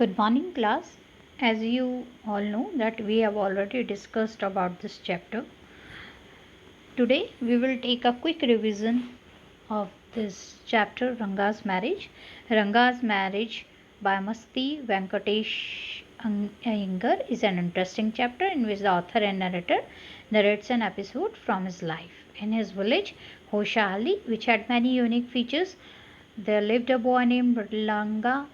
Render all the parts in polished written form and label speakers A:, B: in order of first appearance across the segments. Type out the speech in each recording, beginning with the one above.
A: Good morning, class. As you all know that we have already discussed about this chapter. Today we will take a quick revision of this chapter, Ranga's Marriage. Ranga's Marriage by Masti Venkatesh Iyengar is an interesting chapter in which the author and narrator narrates an episode from his life. In his village, Hoshahalli, which had many unique features, there lived a boy named Ranga.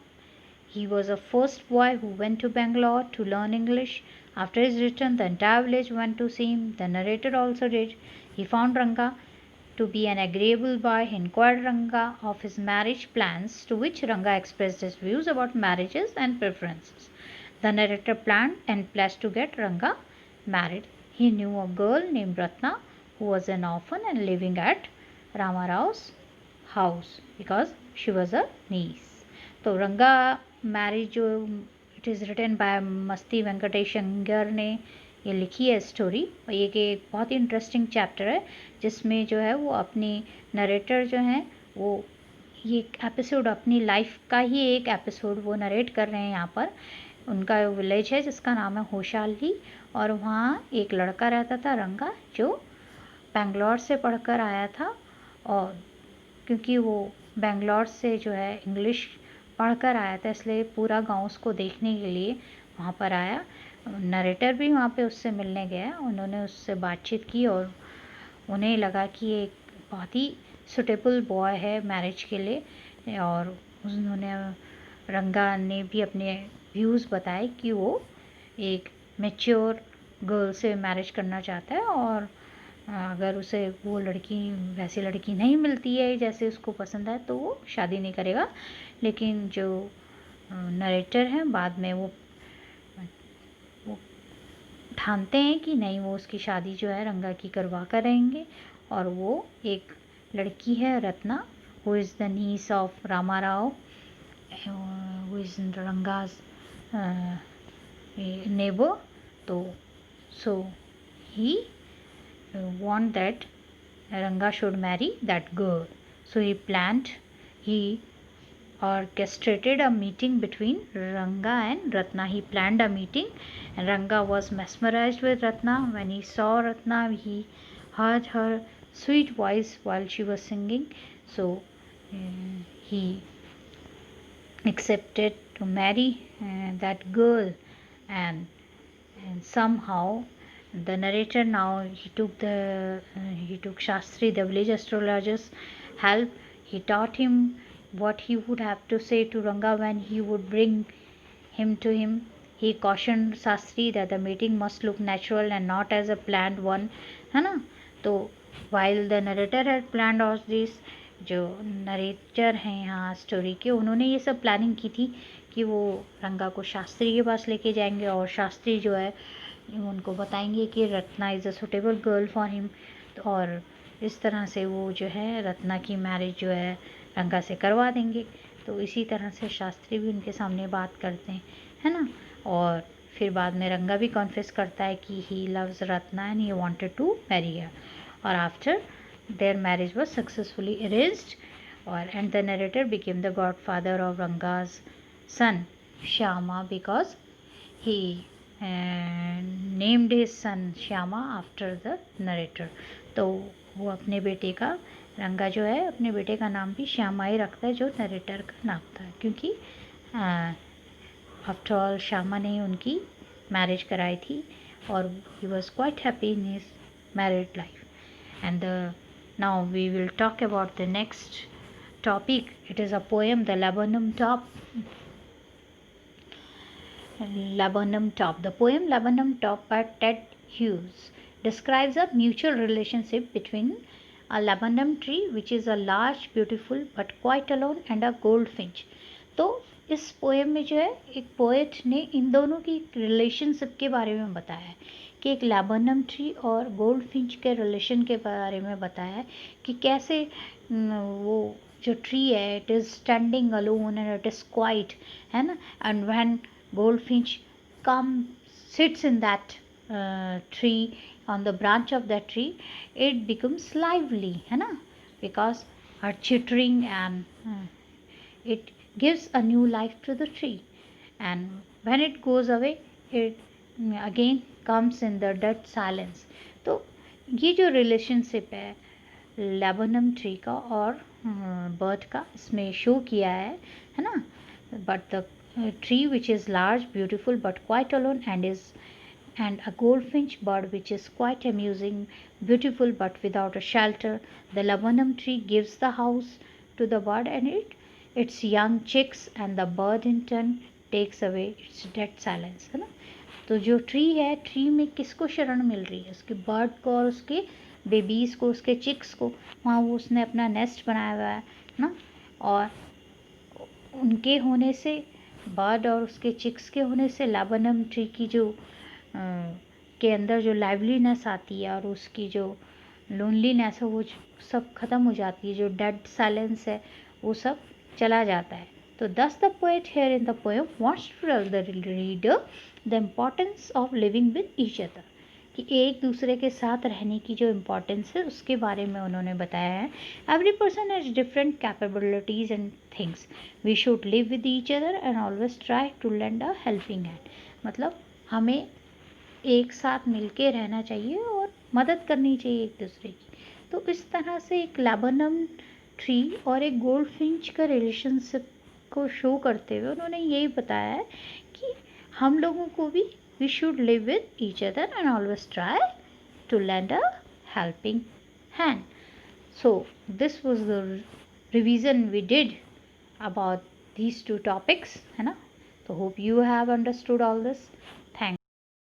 A: He was the first boy who went to Bangalore to learn English. After his return, the entire village went to see him. The narrator also did. He found Ranga to be an agreeable boy. He inquired Ranga of his marriage plans, to which Ranga expressed his views about marriages and preferences. The narrator planned and pledged to get Ranga married. He knew a girl named Ratna who was an orphan and living at Ramarao's house because she was a niece. तो रंगा marriage जो it is written by मस्ती वेंकटेश अय्यर ने ये लिखी है story, और ये कि एक बहुत ही इंटरेस्टिंग चैप्टर है जिसमें जो है वो अपनी नरेटर जो हैं वो ये एपिसोड अपनी लाइफ का ही एक एपिसोड वो नरेट कर रहे हैं यहाँ पर। उनका विलेज है जिसका नाम है होशाली, और वहाँ एक लड़का रहता था रंगा जो बेंगलोर से पढ़कर आया था, और क्योंकि वो बेंगलोर से जो है इंग्लिश पढ़कर आया था इसलिए पूरा गांव उसको देखने के लिए वहाँ पर आया। नरेटर भी वहाँ पे उससे मिलने गया, उन्होंने उससे बातचीत की और उन्हें लगा कि एक बहुत ही सुटेबल बॉय है मैरिज के लिए, और उन्होंने रंगा ने भी अपने व्यूज़ बताए कि वो एक मैच्योर गर्ल से मैरिज करना चाहता है, और अगर उसे वो लड़की वैसी लड़की नहीं मिलती है जैसे उसको पसंद है तो वो शादी नहीं करेगा। लेकिन जो नरेटर हैं बाद में वो ठानते हैं कि नहीं, वो उसकी शादी जो है रंगा की करवा कर रहेंगे, और वो एक लड़की है Ratna who is the niece of Rama Rao who is Ranga's neighbour. तो so he want that Ranga should marry that girl. So he orchestrated a meeting between Ranga and Ratna. He planned a meeting, and Ranga was mesmerized with Ratna. When he saw Ratna, he heard her sweet voice while she was singing. So he accepted to marry that girl, and somehow the narrator now he took Shastri, the village astrologer's help. He taught him what he would have to say to Ranga when he would bring him to him. He cautioned Shastri that the meeting must look natural and not as a planned one, है ना। तो while the narrator had planned all this, जो narrator हैं यहाँ story के, उन्होंने ये सब प्लानिंग की थी कि वो रंगा को शास्त्री के पास लेके जाएंगे, और शास्त्री जो है उनको बताएंगे कि Ratna is a suitable girl for him, और इस तरह से वो जो है रत्ना की मैरिज जो है रंगा से करवा देंगे। तो इसी तरह से शास्त्री भी उनके सामने बात करते हैं, है ना। और फिर बाद में रंगा भी कॉन्फेस करता है कि he loves Ratna and he wanted to marry her, और after their marriage was successfully arranged, और and the narrator became the godfather of Ranga's son Shyama because he named his son Shyama after the narrator. तो वो अपने बेटे का रंगा जो है अपने बेटे का नाम भी श्यामा ही रखता है जो नरेटर का नाम था, क्योंकि आफ्टर ऑल श्यामा ने उनकी मैरिज कराई थी, और he was quite happy in his married life. And now we will talk about the next topic. It is a poem, The Laburnum Top. The poem Laburnum Top by Ted Hughes describes a mutual relationship between a laburnum tree, which is a large, beautiful but quite alone, and a goldfinch. तो इस poem में जो है एक poet ने इन दोनों की relationship के बारे में बताया है कि एक लैबनम ट्री और गोल्ड फिंच के रिलेशन के बारे में बताया है कि कैसे वो जो ट्री है it is standing alone and it is quite, है ना, and when gold Finch come sits in that tree on the branch of that tree, it becomes lively, है ना, because her chittering and it gives a new life to the tree. and when it goes away it again comes in the dead silence. तो ये जो relationship है laburnum tree का और bird का इसमें शो किया है ना. But the tree which is large, beautiful but quite alone and a goldfinch bird which is quite amusing, beautiful but without a shelter. The laburnum tree gives the house to the bird and its young chicks, and the bird in turn takes away its dead silence, है ना. तो जो tree है, tree में किसको शरण मिल रही है? उसके बर्ड को और उसके बेबीज़ को, उसके चिक्स को. वहाँ वो उसने अपना नेस्ट बनाया हुआ है ना. और उनके होने से, बर्ड और उसके चिक्स के होने से लैबनम ट्री की जो के अंदर जो लाइवलीनेस आती है और उसकी जो लोनलीनेस है वो सब ख़त्म हो जाती है. जो डेड साइलेंस है वो सब चला जाता है. तो thus the poet here in the poem wants to tell the reader the importance of living with each other, कि एक दूसरे के साथ रहने की जो इम्पोर्टेंस है उसके बारे में उन्होंने बताया है. Every person has different capabilities and things. We should live with each other and always try to lend a helping hand. मतलब हमें एक साथ मिलके रहना चाहिए और मदद करनी चाहिए एक दूसरे की. तो इस तरह से एक लेबनम ट्री और एक गोल्ड फिंच का रिलेशनशिप को शो करते हुए उन्होंने यही बताया है कि हम लोगों को भी we should live with each other and always try to lend a helping hand. So this was the revision we did about these two topics, है ना. So hope you have understood all this.